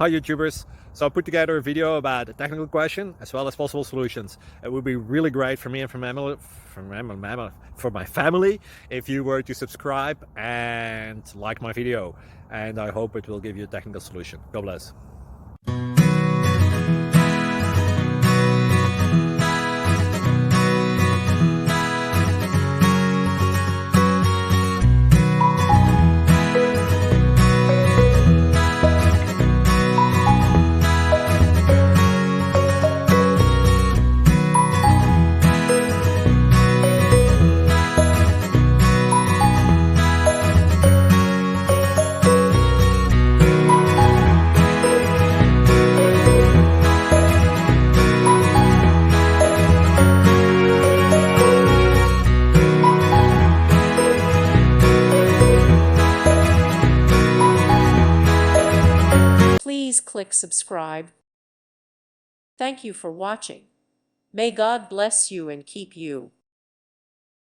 Hi YouTubers! So I put together a video about a technical question as well as possible solutions. It would be really great for me and for my family if you were to subscribe and like my video, and I hope it will give you a technical solution. God bless. Please click subscribe. Thank you for watching. May God bless you and keep you.